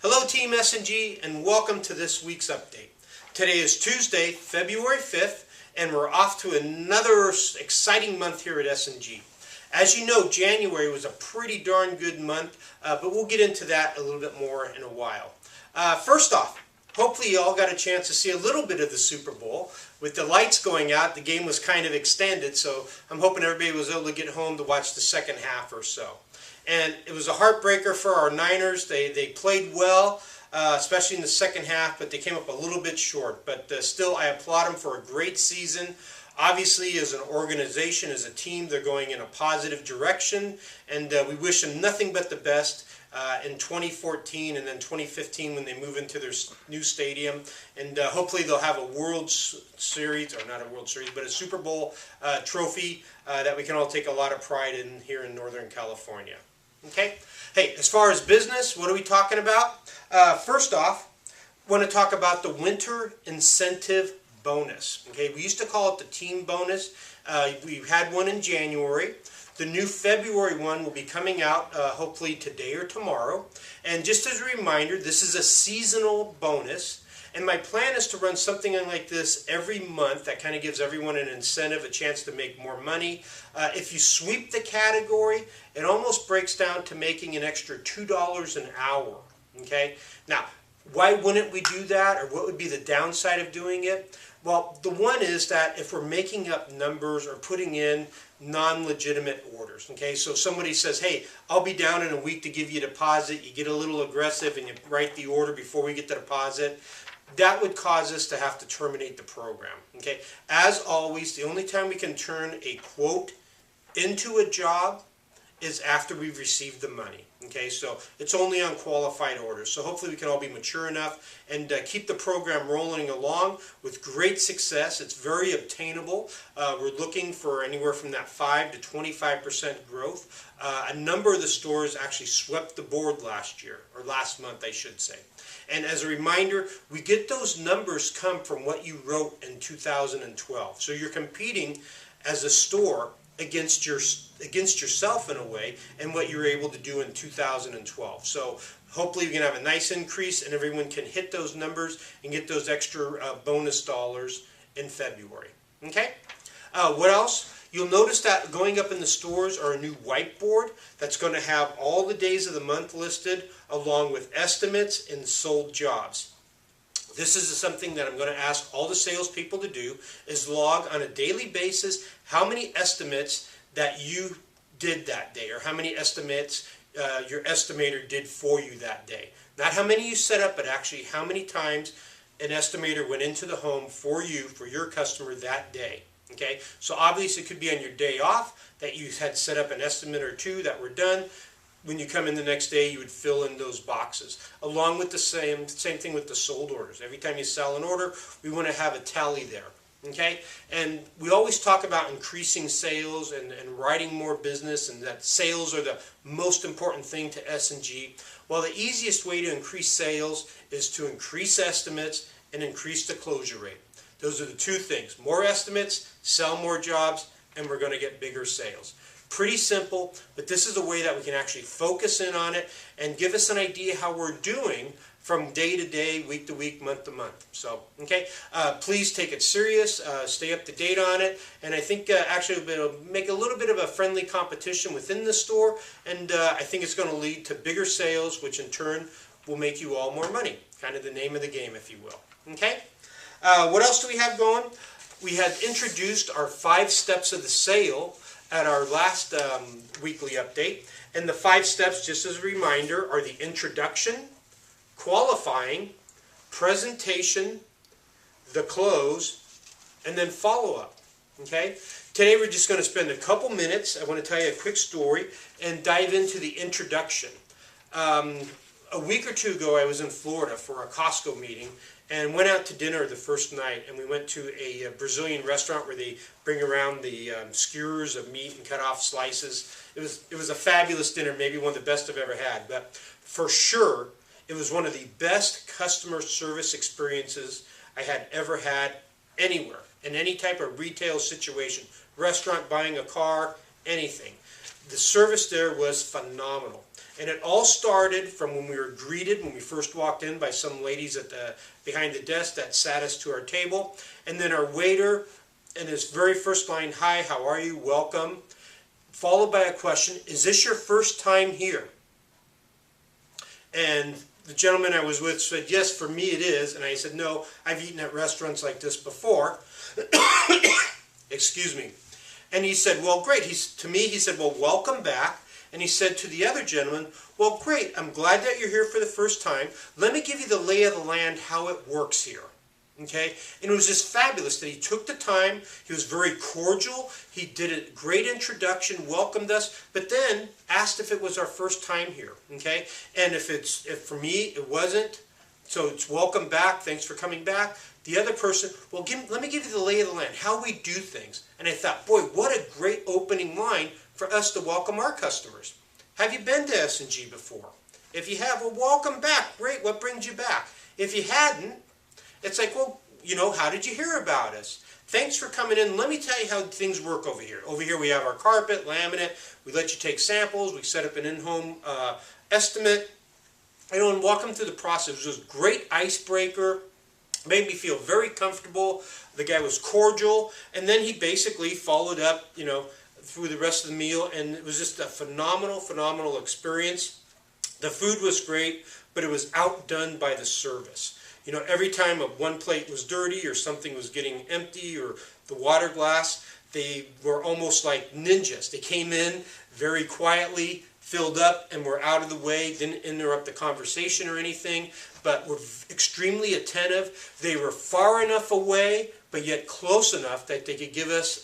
Hello Team S&G and welcome to this week's update. Today is Tuesday, February 5th, and we're off to another exciting month here at S&G. As you know, January was a pretty darn good month, but we'll get into that a little bit more in a while. First off, hopefully you all got a chance to see a little bit of the Super Bowl. With the lights going out, the game was kind of extended, so I'm hoping everybody was able to get home to watch the second half or so. And it was a heartbreaker for our Niners. They played well, especially in the second half, but they came up a little bit short. But still, I applaud them for a great season. Obviously, as an organization, as a team, they're going in a positive direction, and we wish them nothing but the best in 2014 and then 2015 when they move into their new stadium. And hopefully they'll have a World Series, or not a World Series, but a Super Bowl trophy that we can all take a lot of pride in here in Northern California. Okay? Hey, as far as business, what are we talking about? First off, I want to talk about the winter incentive bonus. Okay, we used to call it the team bonus. We had one in January. The new February one will be coming out hopefully today or tomorrow. And just as a reminder, this is a seasonal bonus. And my plan is to run something like this every month that kind of gives everyone an incentive, a chance to make more money. If you sweep the category, it almost breaks down to making an extra $2 an hour. Okay? Now, why wouldn't we do that, or what would be the downside of doing it? Well, the one is that if we're making up numbers or putting in non-legitimate orders, okay? So somebody says, hey, I'll be down in a week to give you a deposit. You get a little aggressive and you write the order before we get the deposit. That would cause us to have to terminate the program, okay? As always, the only time we can turn a quote into a job is after we've received the money. Okay, so it's only on qualified orders. So hopefully we can all be mature enough and keep the program rolling along with great success. It's very obtainable. We're looking for anywhere from that 5 to 25% growth. A number of the stores actually swept the board last year, or last month I should say. And as a reminder, we get those numbers come from what you wrote in 2012. So you're competing as a store against yourself in a way, and what you were able to do in 2012. So hopefully we can have a nice increase and everyone can hit those numbers and get those extra bonus dollars in February. Okay? What else? You'll notice that going up in the stores are a new whiteboard that's going to have all the days of the month listed along with estimates and sold jobs. This is something that I'm going to ask all the salespeople to do, is log on a daily basis how many estimates that you did that day, or how many estimates your estimator did for you that day. Not how many you set up, but actually how many times an estimator went into the home for you, for your customer that day. Okay, so obviously it could be on your day off that you had set up an estimate or two that were done. When you come in the next day, you would fill in those boxes. Along with the same thing with the sold orders. Every time you sell an order, we want to have a tally there. Okay? And we always talk about increasing sales and writing more business, and that sales are the most important thing to S&G. Well, the easiest way to increase sales is to increase estimates and increase the closure rate. Those are the two things. More estimates, sell more jobs, and we're going to get bigger sales. Pretty simple, but this is a way that we can actually focus in on it and give us an idea how we're doing from day to day, week to week, month to month. So, okay, please take it serious, stay up to date on it, and I think actually it'll make a little bit of a friendly competition within the store, and I think it's going to lead to bigger sales, which in turn will make you all more money. Kind of the name of the game, if you will. Okay? What else do we have going? We had introduced our 5 steps of the sale at our last weekly update. And the 5 steps, just as a reminder, are the introduction, qualifying, presentation, the close, and then follow-up. Okay? Today we're just going to spend a couple minutes. I want to tell you a quick story and dive into the introduction. A week or two ago I was in Florida for a Costco meeting and went out to dinner the first night, and we went to a Brazilian restaurant where they bring around the skewers of meat and cut off slices. It was a fabulous dinner, maybe one of the best I've ever had, but for sure it was one of the best customer service experiences I had ever had anywhere, in any type of retail situation, restaurant, buying a car, anything. The service there was phenomenal. And it all started from when we were greeted when we first walked in by some ladies behind the desk that sat us to our table. And then our waiter in his very first line, "Hi, how are you? Welcome." Followed by a question, "Is this your first time here?" And the gentleman I was with said, "Yes, for me it is." And I said, "No, I've eaten at restaurants like this before." Excuse me. And he said, "Well, great." To me, he said, "Well, welcome back." And he said to the other gentleman, "Well, great. I'm glad that you're here for the first time. Let me give you the lay of the land, how it works here." Okay? And it was just fabulous that he took the time. He was very cordial. He did a great introduction, welcomed us, but then asked if it was our first time here. Okay? And if for me it wasn't, so it's welcome back, thanks for coming back. The other person, "Well, let me give you the lay of the land, how we do things." And I thought, boy, what a great opening line for us to welcome our customers. "Have you been to S&G before? If you have, well, welcome back. Great, what brings you back? If you hadn't, it's like, well, how did you hear about us? Thanks for coming in. Let me tell you how things work over here. Over here we have our carpet, laminate. We let you take samples. We set up an in-home estimate. And walk them through the process. It was a great icebreaker. Made me feel very comfortable. The guy was cordial. And then he basically followed up, through the rest of the meal. And it was just a phenomenal, phenomenal experience. The food was great, but it was outdone by the service. Every time one plate was dirty or something was getting empty or the water glass, they were almost like ninjas. They came in very quietly, filled up, and were out of the way, didn't interrupt the conversation or anything, but were extremely attentive. They were far enough away, but yet close enough that they could give us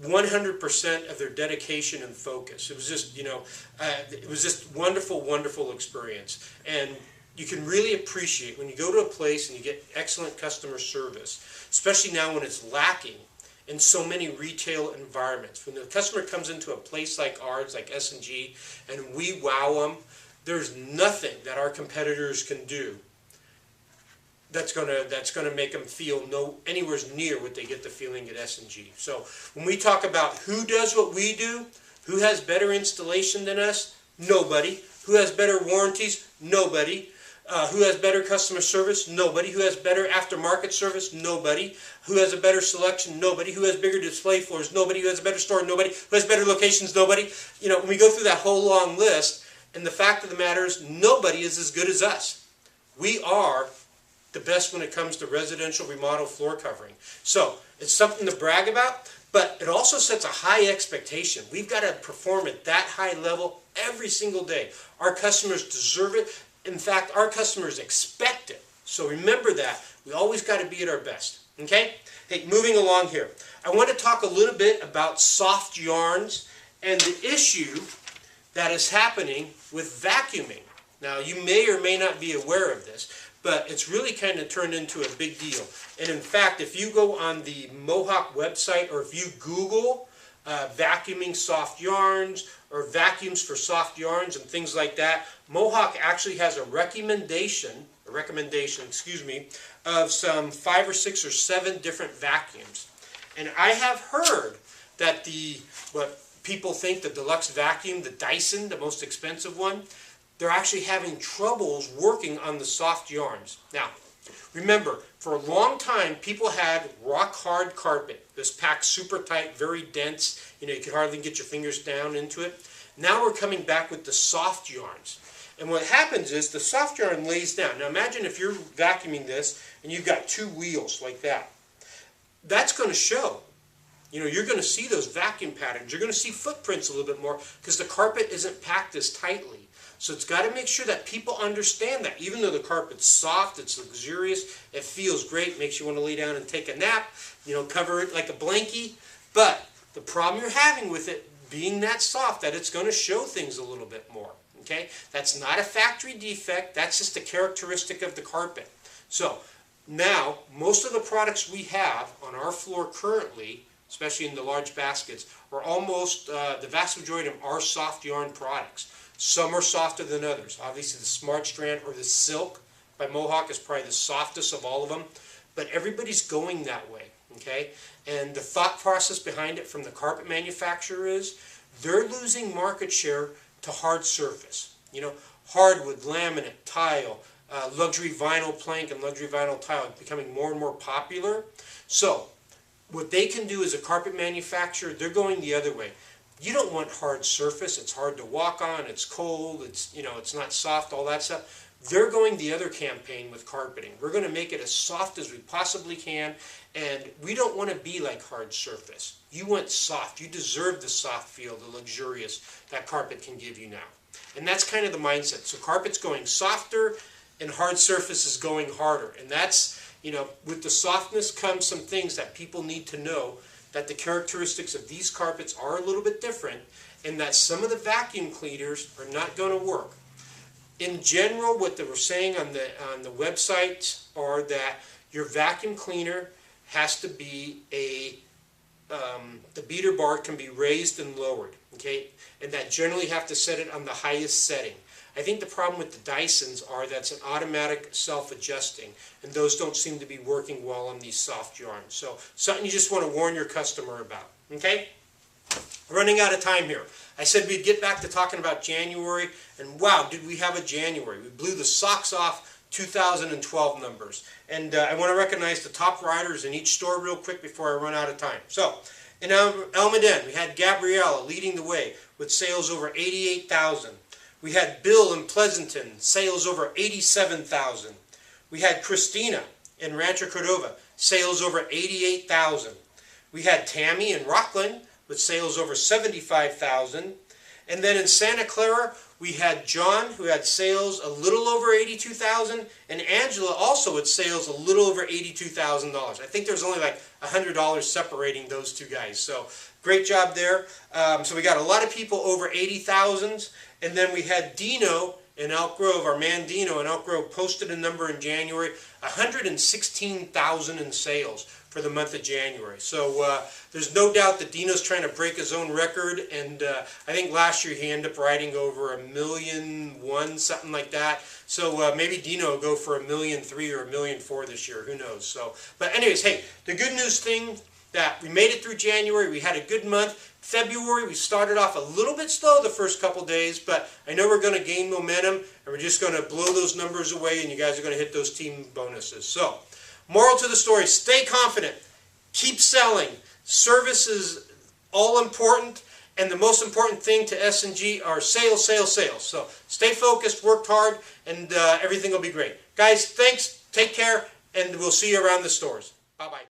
100% of their dedication and focus. It was just, it was just wonderful, wonderful experience. And you can really appreciate when you go to a place and you get excellent customer service, especially now when it's lacking in so many retail environments. When the customer comes into a place like ours, like S&G, and we wow them, there's nothing that our competitors can do that's gonna make them feel anywhere near what they get the feeling at S&G. So when we talk about who does what we do, who has better installation than us, nobody. Who has better warranties, nobody. Who has better customer service? Nobody. Who has better aftermarket service? Nobody. Who has a better selection? Nobody. Who has bigger display floors? Nobody. Who has a better store? Nobody. Who has better locations? Nobody. When we go through that whole long list, and the fact of the matter is, nobody is as good as us. We are the best when it comes to residential remodel floor covering. So, it's something to brag about, but it also sets a high expectation. We've got to perform at that high level every single day. Our customers deserve it. In fact, our customers expect it. So remember that. We always got to be at our best. Okay? Hey, moving along here. I want to talk a little bit about soft yarns and the issue that is happening with vacuuming. Now, you may or may not be aware of this, but it's really kind of turned into a big deal. And in fact, if you go on the Mohawk website or if you Google vacuuming soft yarns or vacuums for soft yarns and things like that, Mohawk actually has a recommendation, of some 5 or 6 or 7 different vacuums. And I have heard that what people think the deluxe vacuum, the Dyson, the most expensive one, they're actually having troubles working on the soft yarns. Now, remember, for a long time, people had rock hard carpet. This packed super tight, very dense. You could hardly get your fingers down into it. Now we're coming back with the soft yarns. And what happens is the soft yarn lays down. Now imagine if you're vacuuming this and you've got 2 wheels like that. That's going to show. You're going to see those vacuum patterns. You're going to see footprints a little bit more because the carpet isn't packed as tightly. So it's got to make sure that people understand that. Even though the carpet's soft, it's luxurious, it feels great, makes you want to lay down and take a nap, cover it like a blankie. But the problem you're having with it being that soft, that it's going to show things a little bit more. Okay? That's not a factory defect, that's just a characteristic of the carpet. So now, most of the products we have on our floor currently, especially in the large baskets, are almost, the vast majority of them are soft yarn products. Some are softer than others. Obviously the Smart Strand or the Silk by Mohawk is probably the softest of all of them. But everybody's going that way. Okay? And the thought process behind it from the carpet manufacturer is they're losing market share to hard surface. You know, hardwood, laminate, tile, luxury vinyl plank and luxury vinyl tile becoming more and more popular. So what they can do as a carpet manufacturer, they're going the other way. You don't want hard surface. It's hard to walk on. It's cold. It's, you know, it's not soft, all that stuff. They're going the other campaign with carpeting. We're going to make it as soft as we possibly can, and we don't want to be like hard surface. You want soft. You deserve the soft feel, the luxurious that carpet can give you now. And that's kind of the mindset. So carpet's going softer and hard surface is going harder. And that's, you know, with the softness comes some things that people need to know, that the characteristics of these carpets are a little bit different, and that some of the vacuum cleaners are not going to work. In general, what they were saying on the websites are that your vacuum cleaner has to be the beater bar can be raised and lowered, okay? And that generally have to set it on the highest setting. I think the problem with the Dysons are that's an automatic self-adjusting, and those don't seem to be working well on these soft yarns. So something you just want to warn your customer about, okay? Running out of time here. I said we'd get back to talking about January, and wow, did we have a January. We blew the socks off 2012 numbers. And I want to recognize the top riders in each store real quick before I run out of time. So, in Almaden, we had Gabriella leading the way with sales over 88,000. We had Bill in Pleasanton, sales over 87,000. We had Christina in Rancho Cordova, sales over 88,000. We had Tammy in Rockland with sales over 75,000. And then in Santa Clara, we had John, who had sales a little over 82,000, and Angela also with sales a little over $82,000. I think there's only like $100 separating those two guys. So great job there. So we got a lot of people over 80,000. And then we had Dino in Elk Grove, our man Dino in Elk Grove posted a number in January, 116,000 in sales for the month of January. So there's no doubt that Dino's trying to break his own record, and I think last year he ended up riding over 1,000,001, something like that. So maybe Dino will go for 1,000,003 or 1,000,004 this year, who knows. So, but anyways, hey, the good news thing that we made it through January, we had a good month. February, we started off a little bit slow the first couple days, but I know we're going to gain momentum, and we're just going to blow those numbers away, and you guys are going to hit those team bonuses. So, moral to the story, stay confident, keep selling. Service is all important, and the most important thing to S&G are sales, sales, sales. So, stay focused, work hard, and everything will be great. Guys, thanks, take care, and we'll see you around the stores. Bye-bye.